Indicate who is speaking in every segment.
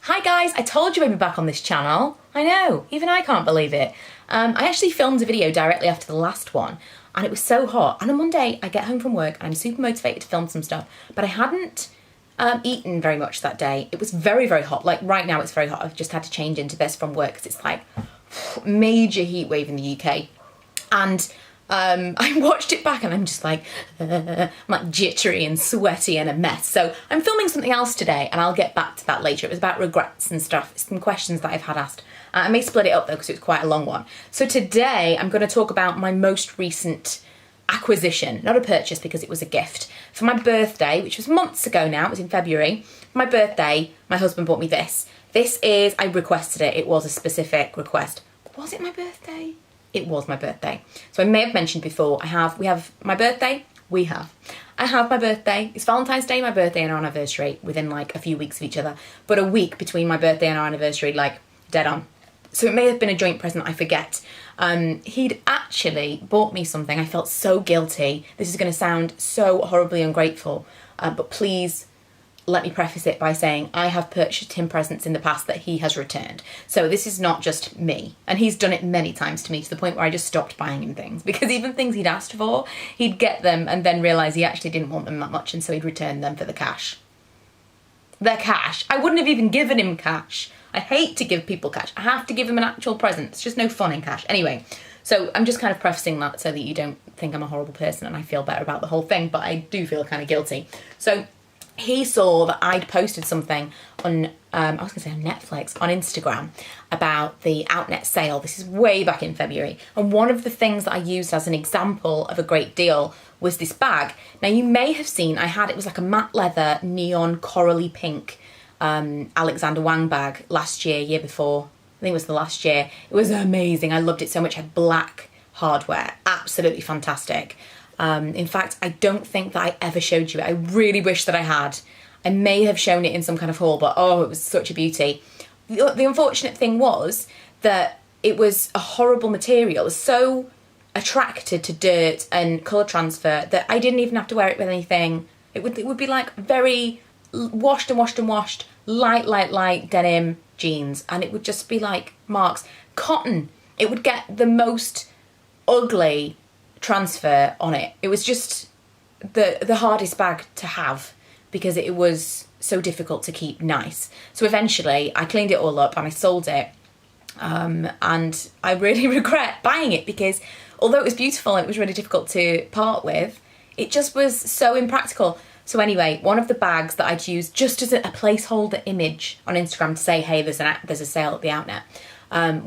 Speaker 1: Hi guys, I told you I'd be back on this channel. I know, even I can't believe it. I actually filmed a video directly after the last one and it was so hot. And on Monday I get home from work and I'm super motivated to film some stuff, but I hadn't eaten very much that day. It was very, very hot. Like right now it's very hot. I've just had to change into this from work because it's like major heat wave in the UK. And I watched it back and I'm just like, I'm like jittery and sweaty and a mess. So I'm filming something else today and I'll get back to that later. It was about regrets and stuff, some questions that I've had asked. I may split it up though because it was quite a long one. So today I'm going to talk about my most recent acquisition, not a purchase because it was a gift. For my birthday, which was months ago now, it was in February, for my birthday, my husband bought me this. This is, I requested it, it was a specific request. Was it my birthday? It was my birthday. So I may have mentioned before, I have my birthday, I have my birthday, it's Valentine's Day, my birthday and our anniversary within like a few weeks of each other, but a week between my birthday and our anniversary, like dead on. So it may have been a joint present, I forget. He'd actually bought me something, I felt so guilty. This is gonna sound so horribly ungrateful, but please let me preface it by saying I have purchased him presents in the past that he has returned. So this is not just me. And he's done it many times to me to the point where I just stopped buying him things because even things he'd asked for, he'd get them and then realise he actually didn't want them that much and so he'd return them for the cash. Their cash. I wouldn't have even given him cash. I hate to give people cash. I have to give them an actual present. It's just no fun in cash. Anyway, so I'm just kind of prefacing that so that you don't think I'm a horrible person and I feel better about the whole thing, but I do feel kind of guilty. So he saw that I'd posted something on, I was gonna say on Netflix, on Instagram, about the Outnet sale. This is way back in February. And one of the things that I used as an example of a great deal was this bag. Now you may have seen, it was like a matte leather, neon, corally pink Alexander Wang bag last year before. I think it was the last year. It was amazing. I loved it so much. It had black hardware, absolutely fantastic. In fact, I don't think that I ever showed you it. I really wish that I had. I may have shown it in some kind of haul, but oh, it was such a beauty. The unfortunate thing was that it was a horrible material. It was so attracted to dirt and colour transfer that I didn't even have to wear it with anything. It would be like very washed and washed and washed, light denim jeans, and it would just be like marks. Cotton. It would get the most ugly transfer on it. It was just the hardest bag to have because it was so difficult to keep nice. So eventually I cleaned it all up and I sold it, and I really regret buying it because although it was beautiful and it was really difficult to part with, it just was so impractical. So anyway, one of the bags that I'd used just as a placeholder image on Instagram to say, hey, there's a sale at the Outnet,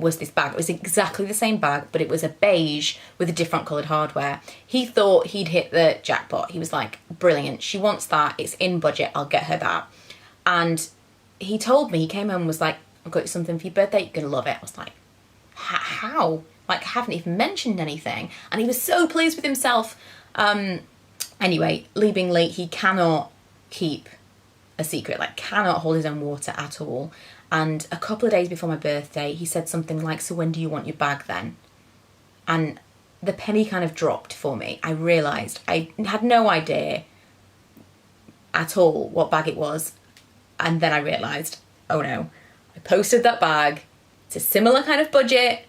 Speaker 1: was this bag. It was exactly the same bag, but it was a beige with a different coloured hardware. He thought he'd hit the jackpot. He was like, brilliant, she wants that, it's in budget, I'll get her that. And he told me, he came home and was like, I've got you something for your birthday, you're gonna love it. I was like, how? Like, I haven't even mentioned anything. And he was so pleased with himself. Anyway, leaving late, he cannot keep a secret, like cannot hold his own water at all. And a couple of days before my birthday, he said something like, so when do you want your bag then? And the penny kind of dropped for me. I realised I had no idea at all what bag it was. And then I realised, oh no, I posted that bag. It's a similar kind of budget.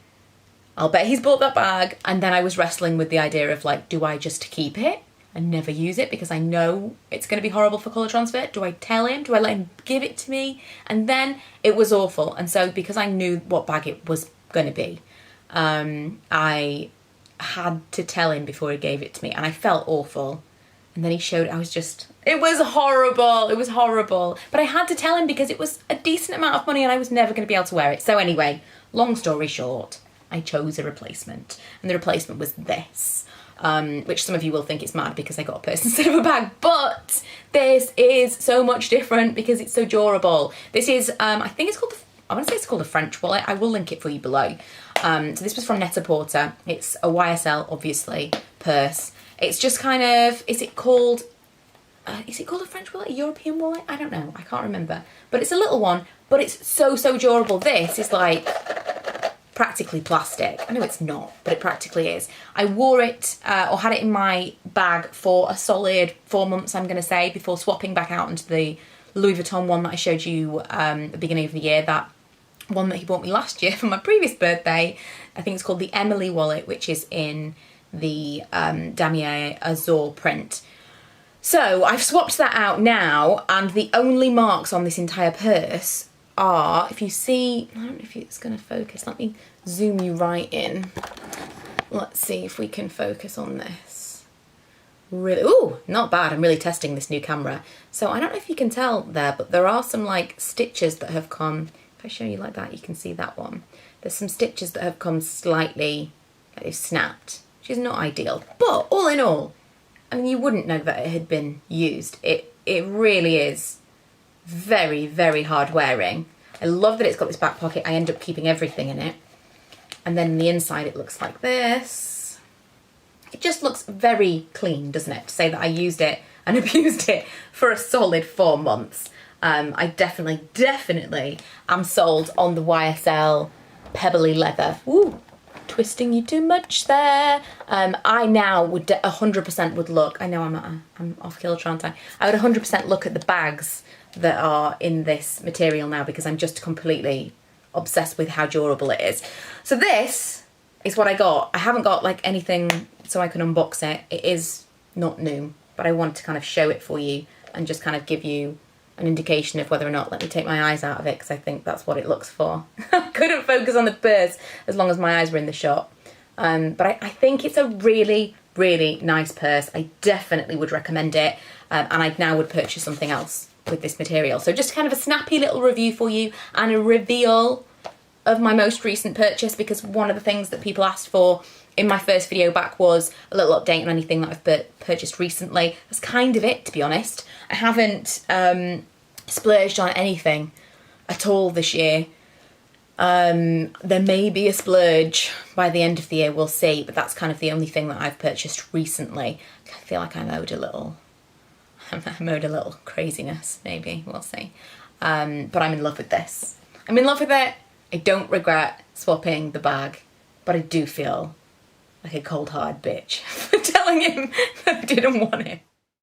Speaker 1: I'll bet he's bought that bag. And then I was wrestling with the idea of like, do I just keep it and never use it because I know it's going to be horrible for colour transfer? Do I tell him? Do I let him give it to me? And then it was awful. And so because I knew what bag it was going to be, I had to tell him before he gave it to me and I felt awful. And then he showed, it was horrible. It was horrible. But I had to tell him because it was a decent amount of money and I was never going to be able to wear it. So anyway, long story short, I chose a replacement and the replacement was this. Which some of you will think it's mad because I got a purse instead of a bag, but this is so much different because it's so durable. This is, I think it's called, I want to say it's called a French wallet. I will link it for you below. So this was from Net-a-Porter. It's a YSL, obviously, purse. It's just kind of, is it called a French wallet, a European wallet? I don't know, I can't remember. But it's a little one, but it's so durable. This is like practically plastic. I know it's not, but it practically is. I wore it or had it in my bag for a solid 4 months, I'm going to say, before swapping back out into the Louis Vuitton one that I showed you at the beginning of the year, that one that he bought me last year for my previous birthday. I think it's called the Emily wallet, which is in the damier azur print. So I've swapped that out now, and the only marks on this entire purse are, if you see, I don't know if it's going to focus, let me zoom you right in. Let's see if we can focus on this. Really, ooh, not bad. I'm really testing this new camera. So I don't know if you can tell there, but there are some like stitches that have come, if I show you like that, you can see that one. There's some stitches that have come slightly, they've snapped, which is not ideal. But all in all, I mean, you wouldn't know that it had been used. It really is very, very hard wearing. I love that it's got this back pocket. I end up keeping everything in it. And then on the inside it looks like this. It just looks very clean, doesn't it? To say that I used it and abused it for a solid 4 months. I definitely am sold on the YSL pebbly leather. Ooh. Twisting you too much there. I now would 100% would look, I know I'm off kilter, aren't I? I would 100% look at the bags that are in this material now, because I'm just completely obsessed with how durable it is. So this is what I got. I haven't got like anything so I can unbox it. It is not new, but I want to kind of show it for you and just kind of give you an indication of whether or not, let me take my eyes out of it because I think that's what it looks for. I couldn't focus on the purse as long as my eyes were in the shot. But I think it's a really, really nice purse. I definitely would recommend it. And I now would purchase something else with this material. So just kind of a snappy little review for you and a reveal of my most recent purchase, because one of the things that people asked for in my first video back was a little update on anything that I've purchased recently. That's kind of it, to be honest. I haven't splurged on anything at all this year. There may be a splurge by the end of the year, we'll see, but that's kind of the only thing that I've purchased recently. I feel like I'm owed a little craziness, maybe, we'll see. But I'm in love with this. I'm in love with it. I don't regret swapping the bag, but I do feel like a cold hard bitch for telling him that I didn't want it.